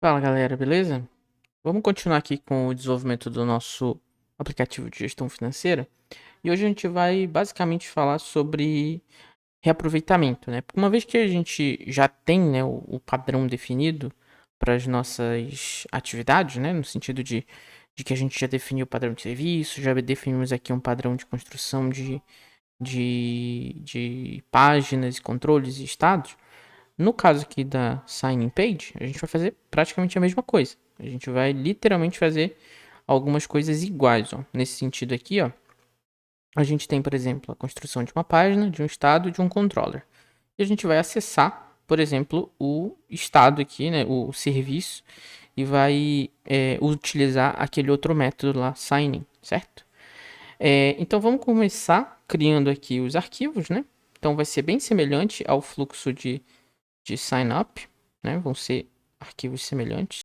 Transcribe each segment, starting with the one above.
Fala galera, beleza? Vamos continuar aqui com o desenvolvimento do nosso aplicativo de gestão financeira. E hoje a gente vai basicamente falar sobre reaproveitamento, né? Porque uma vez que a gente já tem, né, o padrão definido para as nossas atividades, né? No sentido de que a gente já definiu o padrão de serviço, já definimos aqui um padrão de construção de páginas, controles e estados. No caso aqui da sign-in page, a gente vai fazer praticamente a mesma coisa. A gente vai literalmente fazer algumas coisas iguais, ó. Nesse sentido aqui, ó, a gente tem, por exemplo, a construção de uma página, de um estado e de um controller. E a gente vai acessar, por exemplo, o estado aqui, né, o serviço, e vai utilizar aquele outro método lá, sign-in, certo? Então vamos começar criando aqui os arquivos, né? Então vai ser bem semelhante ao fluxo de sign up, né? Vão ser arquivos semelhantes.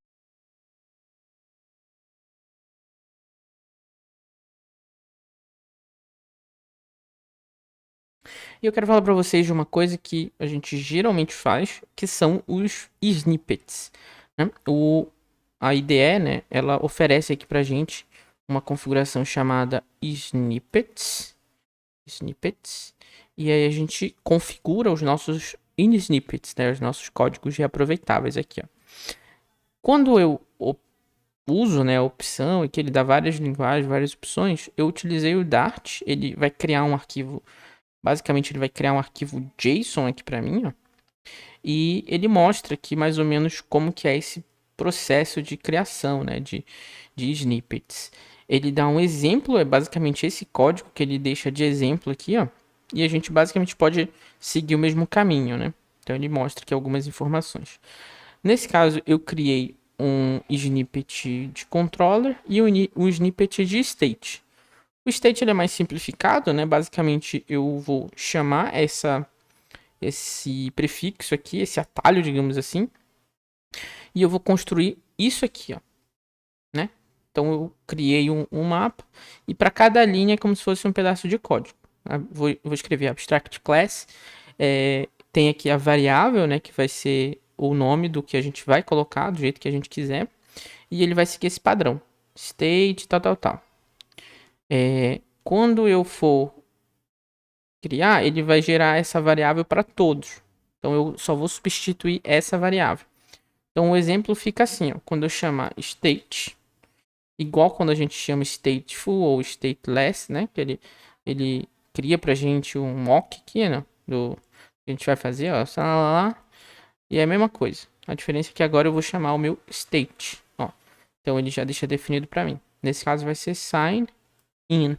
E eu quero falar para vocês de uma coisa que a gente geralmente faz, que são os snippets, né? A IDE, né, ela oferece aqui pra gente uma configuração chamada snippets, e aí a gente configura os nossos snippets, né, os nossos códigos reaproveitáveis aqui, ó. Quando eu uso, né, a opção e que ele dá várias linguagens, várias opções, eu utilizei o Dart, ele vai criar um arquivo, basicamente ele vai criar um arquivo JSON aqui para mim, ó, e ele mostra aqui mais ou menos como que é esse processo de criação, né, de snippets. Ele dá um exemplo, é basicamente esse código que ele deixa de exemplo aqui, ó, e a gente basicamente pode seguir o mesmo caminho, né? Então ele mostra aqui algumas informações. Nesse caso, eu criei um snippet de controller e um snippet de state. O state ele é mais simplificado, né? Basicamente, eu vou chamar esse prefixo aqui, esse atalho, digamos assim, e eu vou construir isso aqui, ó, né? Então eu criei um mapa e para cada linha é como se fosse um pedaço de código. Vou escrever abstract class. Tem aqui a variável, né, que vai ser o nome do que a gente vai colocar, do jeito que a gente quiser. E ele vai seguir esse padrão. State, tal, tal, tal. Quando eu for criar, ele vai gerar essa variável para todos. Então eu só vou substituir essa variável. Então o exemplo fica assim, ó, quando eu chamar state, igual quando a gente chama stateful ou stateless, né? Que ele cria pra gente um mock aqui, né? Do que a gente vai fazer, ó, lá, e é a mesma coisa. A diferença é que agora eu vou chamar o meu state, ó. Então ele já deixa definido para mim. Nesse caso vai ser sign in.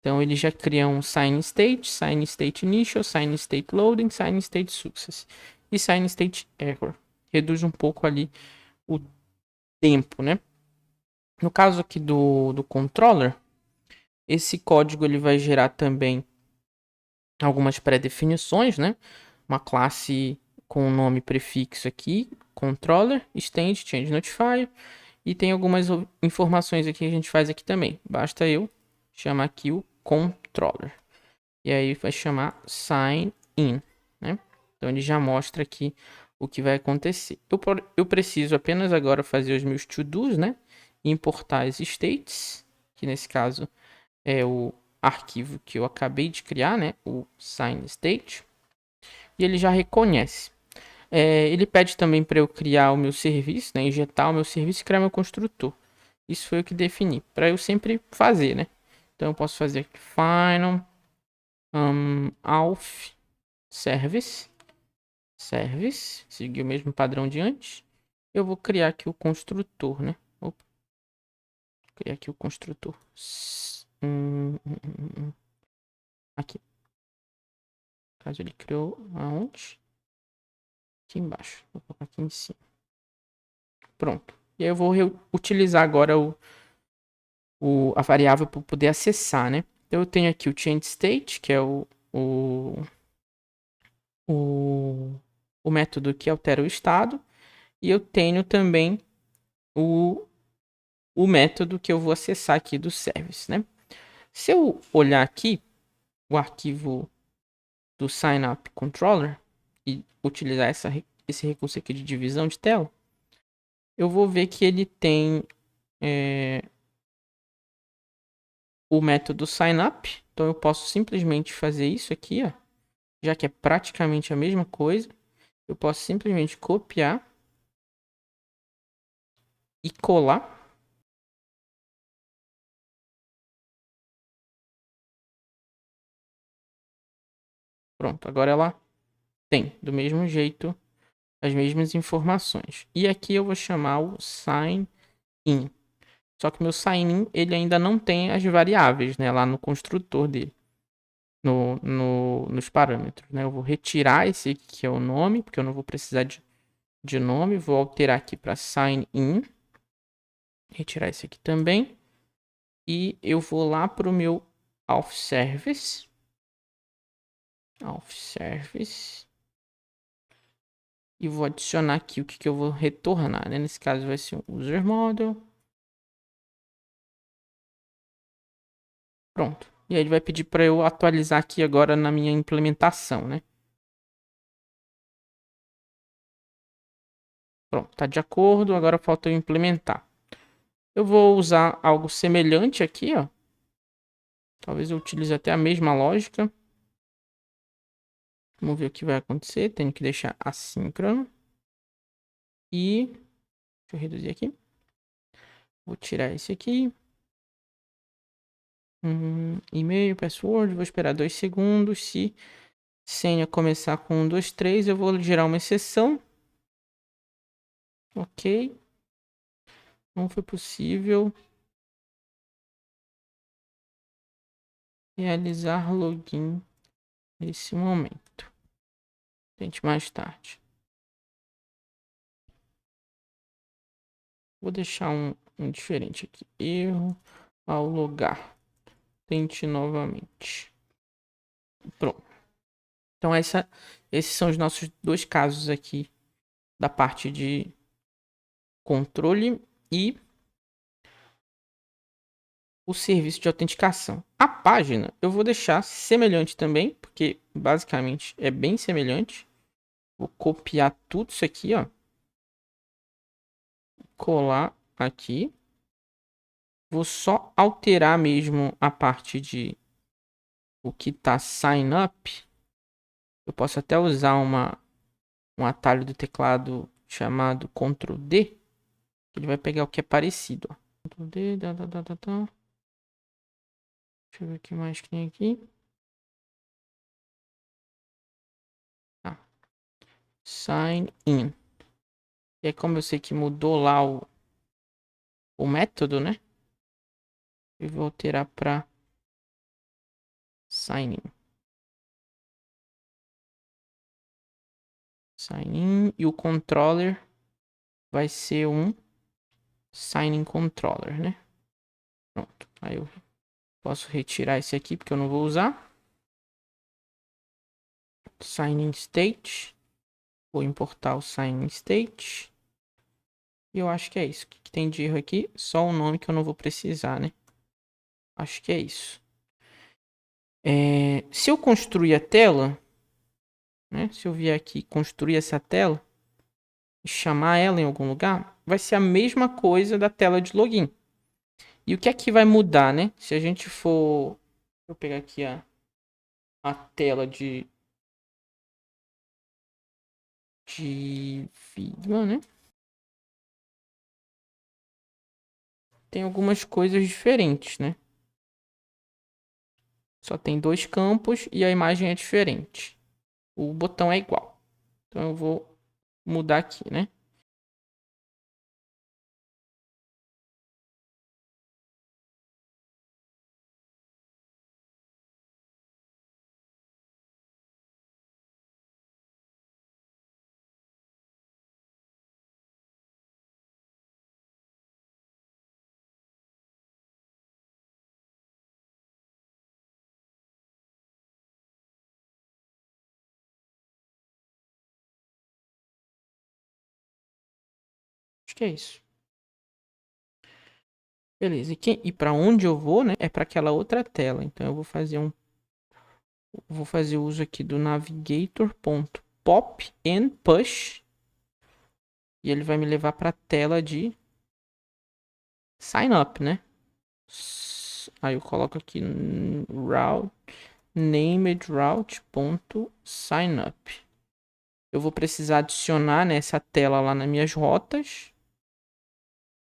Então ele já cria um sign state initial, sign state loading, sign state success e sign state error. Reduz um pouco ali o tempo, né? No caso aqui do controller, esse código ele vai gerar também algumas pré-definições, né? Uma classe com o nome prefixo aqui, controller, state, change notifier, e tem algumas informações aqui que a gente faz aqui também. Basta eu chamar aqui o controller. E aí vai chamar sign in, né? Então ele já mostra aqui o que vai acontecer. Eu preciso apenas agora fazer os meus to-dos, né? Importar as states, que nesse caso é o arquivo que eu acabei de criar, né? O sign state. E ele já reconhece. Ele pede também para eu criar o meu serviço, né? Injetar o meu serviço e criar meu construtor. Isso foi o que defini, para eu sempre fazer, né? Então eu posso fazer aqui final auth service, seguir o mesmo padrão de antes. Eu vou criar aqui o construtor, né? Opa, criar aqui o construtor. Aqui. Caso ele criou aonde? Aqui embaixo. Vou colocar aqui em cima. Pronto. E aí eu vou utilizar agora a variável para poder acessar, né? Então eu tenho aqui o change state, que é o, o método que altera o estado. E eu tenho também o, o método que eu vou acessar aqui do service, né? Se eu olhar aqui o arquivo do signup controller e utilizar esse recurso aqui de divisão de tela, eu vou ver que ele tem o método signup. Então eu posso simplesmente fazer isso aqui, ó, já que é praticamente a mesma coisa. Eu posso simplesmente copiar e colar. Pronto, agora ela tem do mesmo jeito as mesmas informações. E aqui eu vou chamar o sign in. Só que meu sign in ele ainda não tem as variáveis, né, lá no construtor dele, nos parâmetros, né? Eu vou retirar esse aqui que é o nome, porque eu não vou precisar de nome. Vou alterar aqui para sign in, retirar esse aqui também. E eu vou lá para o meu auth service. Auth service. E vou adicionar aqui o que eu vou retornar, né? Nesse caso vai ser um user model. Pronto. E aí ele vai pedir para eu atualizar aqui agora na minha implementação, né? Pronto, tá de acordo. Agora falta eu implementar. Eu vou usar algo semelhante aqui, ó. Talvez eu utilize até a mesma lógica. Vamos ver o que vai acontecer. Tenho que deixar assíncrono. E deixa eu reduzir aqui. Vou tirar esse aqui. E-mail, password. Vou esperar 2 segundos. Se senha começar com 1, 2, 3, eu vou gerar uma exceção. Ok. Não foi possível realizar login nesse momento. Tente mais tarde. Vou deixar um diferente aqui. Erro ao logar. Tente novamente. Pronto. Então esses são os nossos dois casos aqui da parte de controle e o serviço de autenticação. A página eu vou deixar semelhante também, porque basicamente é bem semelhante. Vou copiar tudo isso aqui, ó. Colar aqui. Vou só alterar mesmo a parte de o que tá sign up. Eu posso até usar um atalho do teclado chamado Ctrl D. Ele vai pegar o que é parecido, ó. Ctrl D, Deixa eu ver o que mais que tem aqui. Tá. Sign in. E aí, como eu sei que mudou lá o método, né? Eu vou alterar para sign in. Sign in. E o controller vai ser um sign in controller, né? Pronto. Aí eu posso retirar esse aqui porque eu não vou usar. Sign in state. Vou importar o sign in state. E eu acho que é isso. O que tem de erro aqui? Só o nome que eu não vou precisar, né? Acho que é isso. Se eu construir a tela, né? Se eu vier aqui construir essa tela e chamar ela em algum lugar, vai ser a mesma coisa da tela de login. E o que aqui vai mudar, né? Se a gente for... Vou pegar aqui a tela de Figma, né? Tem algumas coisas diferentes, né? Só tem 2 campos e a imagem é diferente. O botão é igual. Então eu vou mudar aqui, né? Acho que é isso. Beleza. E para onde eu vou, né? É para aquela outra tela. Então eu vou fazer uso aqui do navigator.pop and push. e ele vai me levar para a tela de sign up, né? Aí eu coloco aqui route named route.signup. Eu vou precisar adicionar nessa tela lá nas minhas rotas.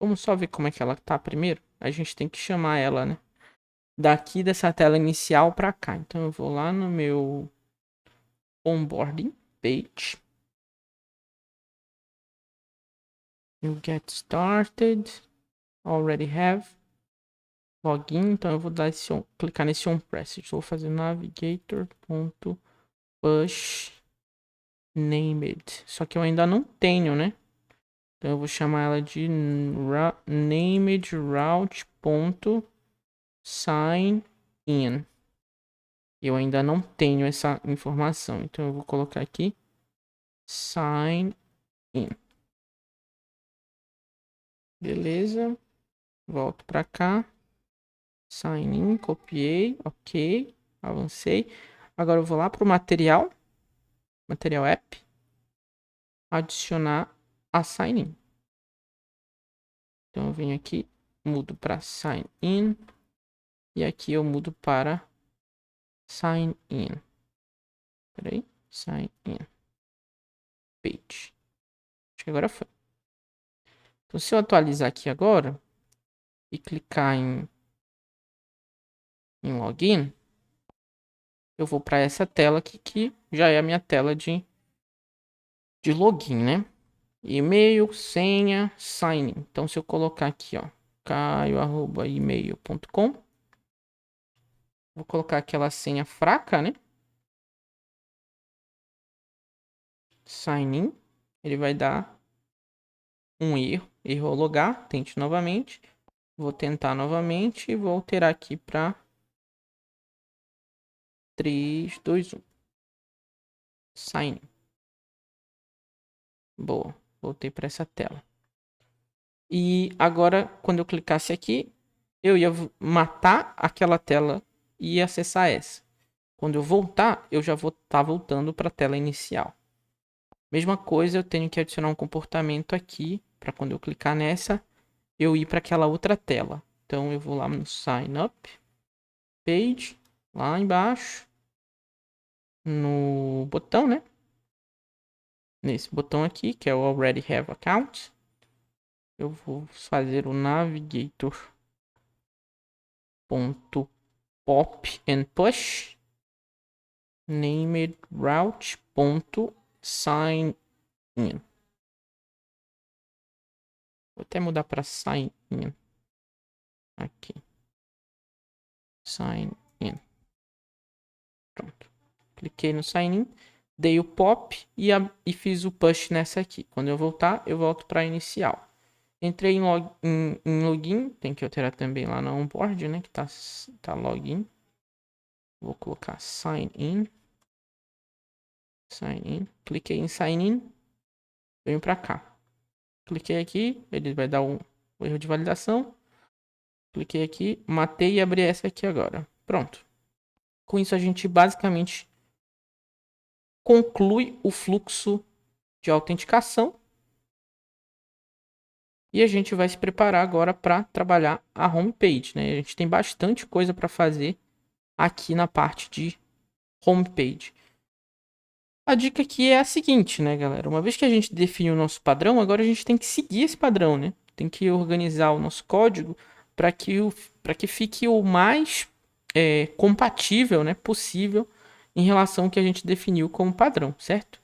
Vamos só ver como é que ela tá primeiro. A gente tem que chamar ela, né? Daqui dessa tela inicial para cá. Então eu vou lá no meu onboarding page. You get started. Already have. Login. Então eu vou dar clicar nesse on press. Vou fazer navigator.push named. Só que eu ainda não tenho, né? Então eu vou chamar ela de named route.sign in. Eu ainda não tenho essa informação. Então eu vou colocar aqui sign in. Beleza. Volto para cá. Sign in, copiei, ok. Avancei. Agora eu vou lá para o material. Material app. Adicionar a sign in. Então eu venho aqui, mudo para sign in. E aqui eu mudo para sign in. Peraí. Sign in. Page. Acho que agora foi. Então se eu atualizar aqui agora e clicar em login, eu vou para essa tela aqui que já é a minha tela de login, né? E-mail, senha, sign in. Então se eu colocar aqui, ó, caio@email.com, vou colocar aquela senha fraca, né? Sign in, ele vai dar um erro logar, tente novamente. Vou tentar novamente e vou alterar aqui para 3, 2, 1. Sign in. Boa, voltei para essa tela. E agora, quando eu clicasse aqui, eu ia matar aquela tela e acessar essa. Quando eu voltar, eu já vou estar voltando para a tela inicial. Mesma coisa, eu tenho que adicionar um comportamento aqui para quando eu clicar nessa, eu ir para aquela outra tela. Então eu vou lá no Sign Up Page, lá embaixo, no botão, né? Nesse botão aqui, que é o Already Have Account. Eu vou fazer o navigator.pop and push named route.sign in. Vou até mudar para sign in. Aqui. Sign in. Pronto. Cliquei no sign in. Dei o pop e fiz o push nessa aqui. Quando eu voltar, eu volto para inicial. Entrei em login. Tem que alterar também lá no onboard, né? Que tá login. Vou colocar sign in. Sign in. Cliquei em sign in. Venho para cá. Cliquei aqui. Ele vai dar um erro de validação. Cliquei aqui. Matei e abri essa aqui agora. Pronto. Com isso a gente basicamente conclui o fluxo de autenticação. E a gente vai se preparar agora para trabalhar a homepage, né? A gente tem bastante coisa para fazer aqui na parte de homepage. A dica aqui é a seguinte, né, galera? Uma vez que a gente define o nosso padrão, agora a gente tem que seguir esse padrão, né? Tem que organizar o nosso código para que fique o mais compatível, né, possível em relação ao que a gente definiu como padrão, certo?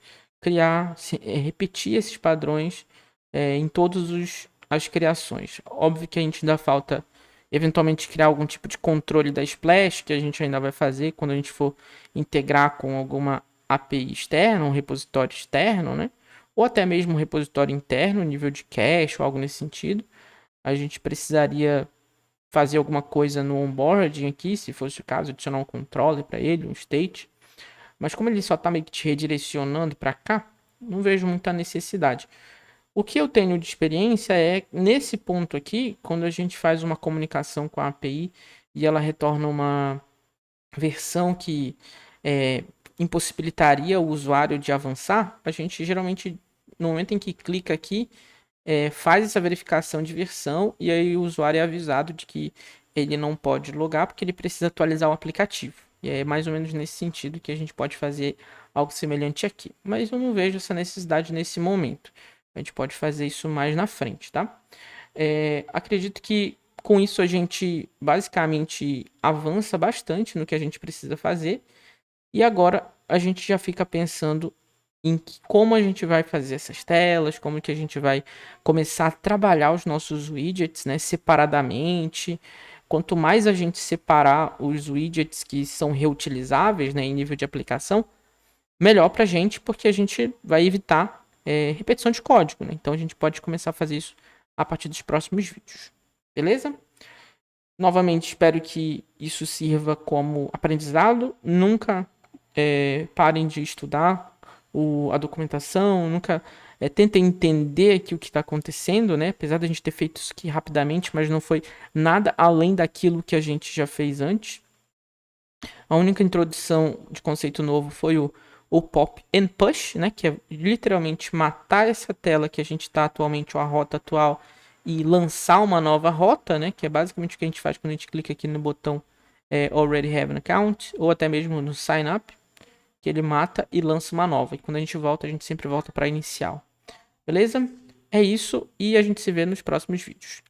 Repetir esses padrões em todas as criações. Óbvio que a gente ainda falta eventualmente criar algum tipo de controle da Splash, que a gente ainda vai fazer quando a gente for integrar com alguma API externa, um repositório externo, né? Ou até mesmo um repositório interno, nível de cache ou algo nesse sentido. A gente precisaria fazer alguma coisa no onboarding aqui, se fosse o caso, adicionar um controller para ele, um state. Mas como ele só está meio que te redirecionando para cá, não vejo muita necessidade. O que eu tenho de experiência é nesse ponto aqui, quando a gente faz uma comunicação com a API e ela retorna uma versão que impossibilitaria o usuário de avançar, a gente geralmente no momento em que clica aqui, faz essa verificação de versão e aí o usuário é avisado de que ele não pode logar porque ele precisa atualizar o aplicativo. E é mais ou menos nesse sentido que a gente pode fazer algo semelhante aqui. Mas eu não vejo essa necessidade nesse momento. A gente pode fazer isso mais na frente, tá? Acredito que com isso a gente basicamente avança bastante no que a gente precisa fazer. E agora a gente já fica pensando em como a gente vai fazer essas telas, como que a gente vai começar a trabalhar os nossos widgets, né, separadamente. Quanto mais a gente separar os widgets que são reutilizáveis, né, em nível de aplicação, melhor para a gente, porque a gente vai evitar repetição de código, né? Então a gente pode começar a fazer isso a partir dos próximos vídeos. Beleza? Novamente, espero que isso sirva como aprendizado. Nunca parem de estudar a documentação, nunca tentem entender aqui o que está acontecendo, né? Apesar da gente ter feito isso aqui rapidamente, mas não foi nada além daquilo que a gente já fez antes. A única introdução de conceito novo foi o pop and push, né? Que é literalmente matar essa tela que a gente está atualmente, ou a rota atual, e lançar uma nova rota, né? Que é basicamente o que a gente faz quando a gente clica aqui no botão Already Have an Account, ou até mesmo no Sign Up, que ele mata e lança uma nova. E quando a gente volta, a gente sempre volta para inicial. Beleza? É isso e a gente se vê nos próximos vídeos.